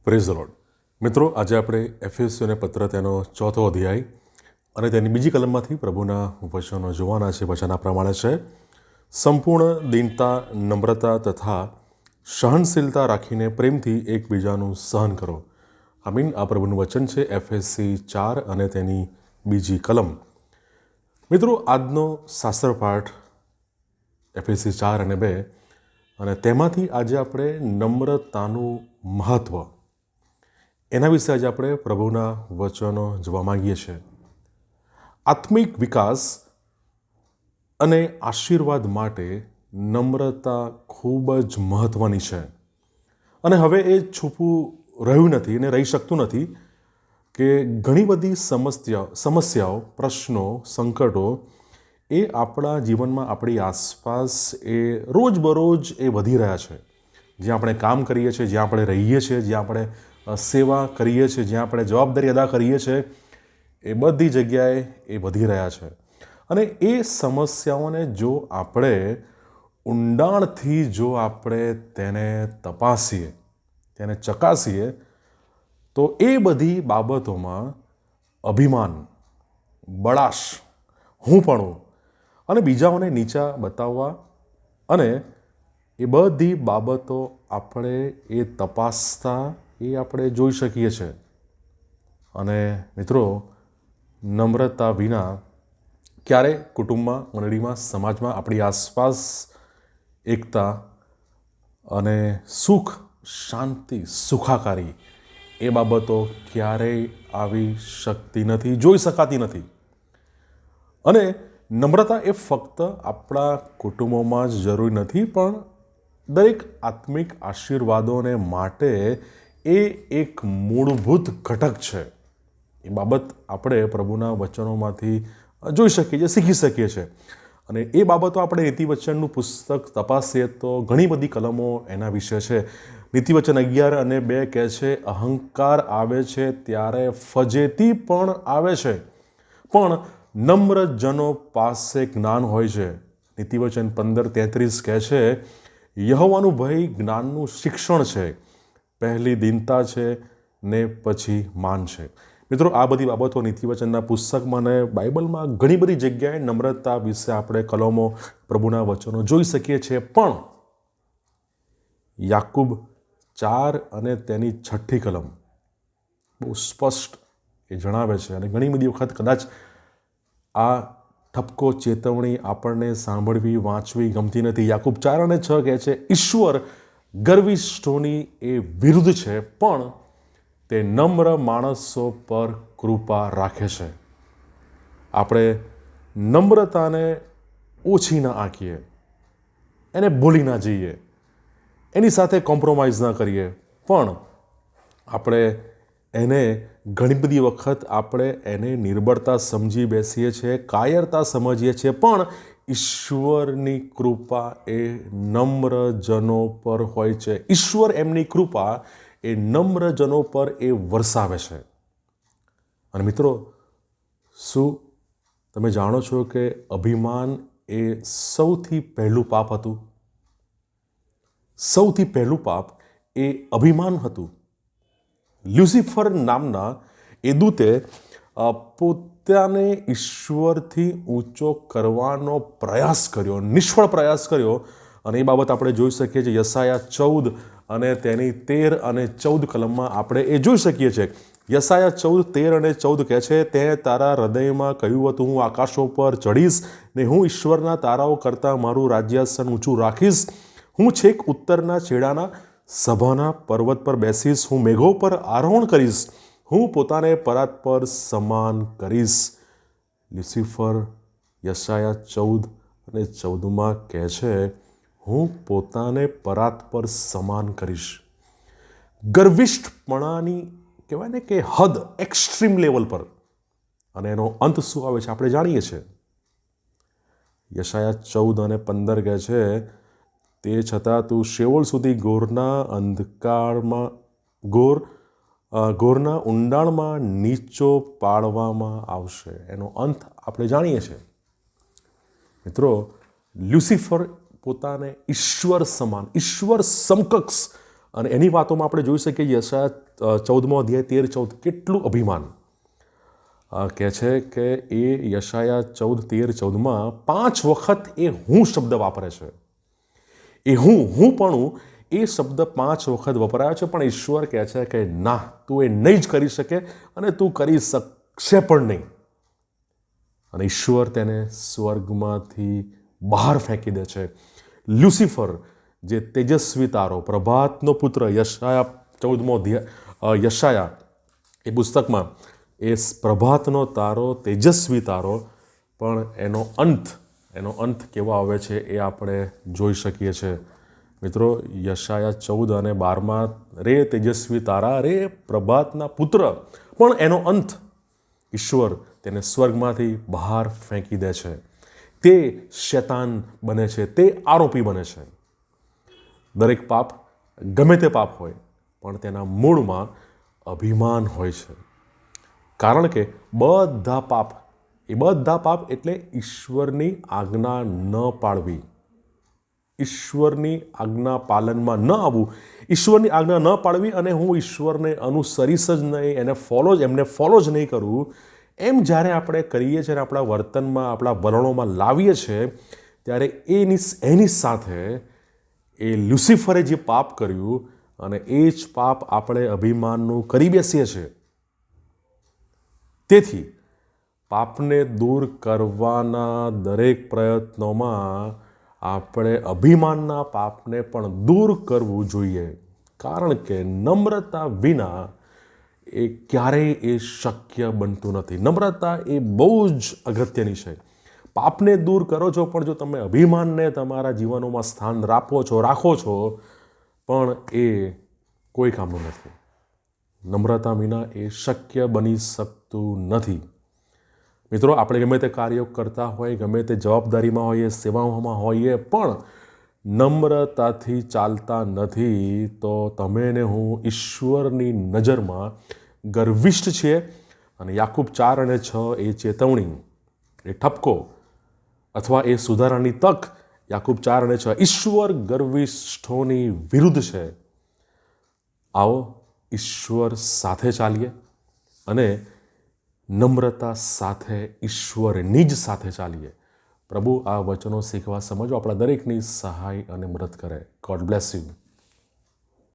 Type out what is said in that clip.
Praise the lord. મિત્રો, આજે આપણે એફએસસીઓને પત્ર તેનો 4થો અધ્યાય અને તેની બીજી કલમમાંથી પ્રભુના વચનો જોવાના છે. વચન આ પ્રમાણે છે: સંપૂર્ણ દીનતા, નમ્રતા તથા સહનશીલતા રાખીને પ્રેમથી એકબીજાનું સહન કરો. આમીન. આ પ્રભુનું વચન છે, એફએસસી 4 અને તેની બીજી કલમ. મિત્રો, આજનો શાસ્ત્ર પાઠ એફએસસી 4 અને 2, અને તેમાંથી આજે આપણે નમ્રતાનું મહત્ત્વ, એના વિશે આજે આપણે પ્રભુના વચનો જોવા માંગીએ છીએ. આત્મિક વિકાસ અને આશીર્વાદ માટે નમ્રતા ખૂબ જ મહત્ત્વની છે. અને હવે એ છૂપું રહ્યું નથી અને રહી શકતું નથી કે ઘણી બધી સમસ્યાઓ, પ્રશ્નો, સંકટો એ આપણા જીવનમાં, આપણી આસપાસ એ રોજબરોજ એ વધી રહ્યા છે. જ્યાં આપણે કામ કરીએ છીએ, જ્યાં આપણે રહીએ છીએ, જ્યાં આપણે સેવા કરીએ છીએ, જ્યાં આપણે જવાબદારી અદા કરીએ છીએ, એ બધી જગ્યાએ એ વધી રહ્યા છે. અને એ સમસ્યાઓને જો આપણે ઊંડાણથી જો આપણે તેને તપાસીએ, તેને ચકાસીએ, તો એ બધી બાબતોમાં અભિમાન, બળાશ, હુંપણું અને બીજાઓને નીચા બતાવવા, અને એ બધી બાબતો આપણે એ તપાસતા એ આપણે જોઈ શકીએ છીએ. અને મિત્રો, નમ્રતા વિના ક્યારેય કુટુંબમાં, મંડળીમાં, સમાજમાં, આપણી આસપાસ એકતા અને સુખ, શાંતિ, સુખાકારી એ બાબતો ક્યારેય આવી શકતી નથી, જોઈ શકાતી નથી. અને નમ્રતા એ ફક્ત આપણા કુટુંબોમાં જ જરૂરી નથી, પણ દરેક આત્મિક આશીર્વાદોને માટે એ એક મૂળભૂત ઘટક છે. એ બાબત આપણે પ્રભુના વચનોમાંથી જોઈ શકીએ છીએ, શીખી શકીએ છીએ. અને એ બાબતો આપણે નીતિવચનનું પુસ્તક તપાસીએ તો ઘણી બધી કલમો એના વિશે છે. નીતિવચન 11 અને 2 કહે છે, અહંકાર આવે છે ત્યારે ફજેતી પણ આવે છે, પણ નમ્ર જનો પાસે જ્ઞાન હોય છે. નીતિવચન 15:33 કહે છે, યહોવાનું ભય જ્ઞાનનું શિક્ષણ છે, પહેલી દીનતા છે ને પછી માન છે. મિત્રો, આ બધી બાબતો નીતિવચનના પુસ્તકમાં અને બાઇબલમાં ઘણી બધી જગ્યાએ નમ્રતા વિશે આપણે કલમો, પ્રભુના વચનો જોઈ શકીએ છીએ. પણ યાકૂબ 4 અને તેની 6ઠી કલમ બહુ સ્પષ્ટ એ જણાવે છે. અને ઘણી બધી વખત કદાચ આ ઠપકો, ચેતવણી આપણને સાંભળવી, વાંચવી ગમતી નથી. યાકૂબ 4 અને 6 કહે છે, ઈશ્વર ગર્વિષ્ઠોની એ વિરુદ્ધ છે, પણ તે નમ્ર માણસો પર કૃપા રાખે છે. આપણે નમ્રતાને ઓછી ના આંકીએ, એને ભૂલી ના જઈએ, એની સાથે કોમ્પ્રોમાઇઝ ના કરીએ, પણ આપણે એને ઘણી બધી વખત આપણે એને નિર્બળતા સમજી બેસીએ છીએ, કાયરતા સમજીએ છીએ. પણ ઈશ્વરની કૃપા એ નમ્ર જનો પર હોય છે. ઈશ્વર એમની કૃપા એ નમ્ર જનો પર એ વરસાવે છે. અને મિત્રો, શું તમે જાણો છો કે અભિમાન એ સૌથી પહેલું પાપ હતું? સૌથી પહેલું પાપ એ અભિમાન હતું. લ્યુસિફર નામના એ દૂતે પોતાને ઈશ્વરથી ઊંચો કરવાનો પ્રયાસ કર્યો, નિષ્ફળ પ્રયાસ કર્યો. અને એ બાબત આપણે જોઈ શકીએ છીએ યશાયા 14 અને તેની 13 અને 14 કલમમાં આપણે એ જોઈ શકીએ છીએ. યશાયા 14:13 અને 14 કહે છે, તે તારા હૃદયમાં કહ્યું હતું, હું આકાશો પર ચડીશ ને હું ઈશ્વરના તારાઓ કરતાં મારું રાજ્યાસન ઊંચું રાખીશ. હું છેક ઉત્તરના છેડાના સભાના પર્વત પર બેસીશ. હું મેઘો પર આરોહણ કરીશ. હું પોતાને પરાત પર સમાન કરીશ. લ્યુસિફર યશાયા 14 અને 14માં કહે છે, હું પોતાને પરાત પર સમાન કરીશ. ગર્વિષ્ઠપણાની કહેવાય ને કે હદ, એક્સ્ટ્રીમ લેવલ પર. અને એનો અંત શું આવે છે આપણે જાણીએ છીએ. યશાયા 14 અને 15 કહે છે, તે છતાં તું શેઓલ સુધી ઘોરના અંધકારમાં, ઘોરના ઊંડાણમાં નીચો પાડવામાં આવશે. એનો અંત આપણે જાણીએ છીએ. મિત્રો, લ્યુસિફર પોતાને ઈશ્વર સમાન, ઈશ્વર સમકક્ષ અને એની વાતોમાં આપણે જોઈ શકીએ યશાયા 14મો અધ્યાય 13-14 કેટલું અભિમાન કહે છે કે એ યશાયા 14:13-14માં 5 વખત એ હું શબ્દ વાપરે છે. એ હું પણ એ શબ્દ 5 વખત વપરાયો છે, પણ ઈશ્વર કહે છે કે ના, તું એ નહીં જ કરી શકે અને તું કરી શકશે પણ નહીં. અને ઈશ્વર તેને સ્વર્ગમાંથી બહાર ફેંકી દે છે. લ્યુસિફર, જે તેજસ્વી તારો, પ્રભાતનો પુત્ર, યશાયા 14મો અધ્યાય યશાયા એ પુસ્તકમાં એ પ્રભાતનો તારો, તેજસ્વી તારો, પણ એનો અંત કેવો આવે છે એ આપણે જોઈ શકીએ છીએ. મિત્રો, યશાયા 14 અને 12માં રે તેજસ્વી તારા, રે પ્રભાતના પુત્ર, પણ એનો અંત ઈશ્વર તેને સ્વર્ગમાંથી બહાર ફેંકી દે છે. તે શૈતાન બને છે, તે આરોપી બને છે. દરેક પાપ, ગમે તે પાપ હોય, પણ તેના મૂળમાં અભિમાન હોય છે. કારણ કે બધા પાપ એટલે ઈશ્વરની આજ્ઞા ન પાળવી, ઈશ્વરની આજ્ઞા પાલનમાં ન આવવું, ઈશ્વરની આજ્ઞા ન પાળવી અને હું ઈશ્વરને અનુસરીશ જ નહીં, એમને ફોલો જ નહીં કરું, એમ જ્યારે આપણે કરીએ છીએ અને આપણા વર્તનમાં, આપણા વલણોમાં લાવીએ છીએ, ત્યારે એની સાથે એ લ્યુસિફરે જે પાપ કર્યું અને એ જ પાપ આપણે અભિમાનનું કરી બેસીએ છીએ. તેથી પાપને દૂર કરવાના દરેક પ્રયત્નોમાં આપણે અભિમાનના પાપને પણ દૂર કરવું જોઈએ. કારણ કે નમ્રતા વિના એ ક્યારેય એ શક્ય બનતું નથી. નમ્રતા એ બહુ જ અગત્યની છે. પાપને દૂર કરો છો, પણ જો તમે અભિમાનને તમારા જીવનોમાં સ્થાન રાખો છો, પણ એ કોઈ કામનું નથી. નમ્રતા વિના એ શક્ય બની શકતું નથી. મિત્રો, આપણે ગમે તે કાર્યો કરતા હોય, ગમે તે જવાબદારીમાં હોઈએ, સેવાઓમાં હોઈએ, પણ નમ્રતાથી ચાલતા નથી, તો તમે ને હું ઈશ્વરની નજરમાં ગર્વિષ્ઠ છીએ. અને યાકૂબ 4 અને 6 એ ચેતવણી, એ ઠપકો અથવા એ સુધારાની તક, યાકૂબ 4 અને 6, ઈશ્વર ગર્વિષ્ઠોની વિરુદ્ધ છે. આવો ઈશ્વર સાથે ચાલીએ અને નમ્રતા સાથે ઈશ્વરની જ સાથે ચાલીએ. પ્રભુ આ વચનો શીખવા સમજવા આપણા દરેકની સહાય અને મદદ કરે. God bless you.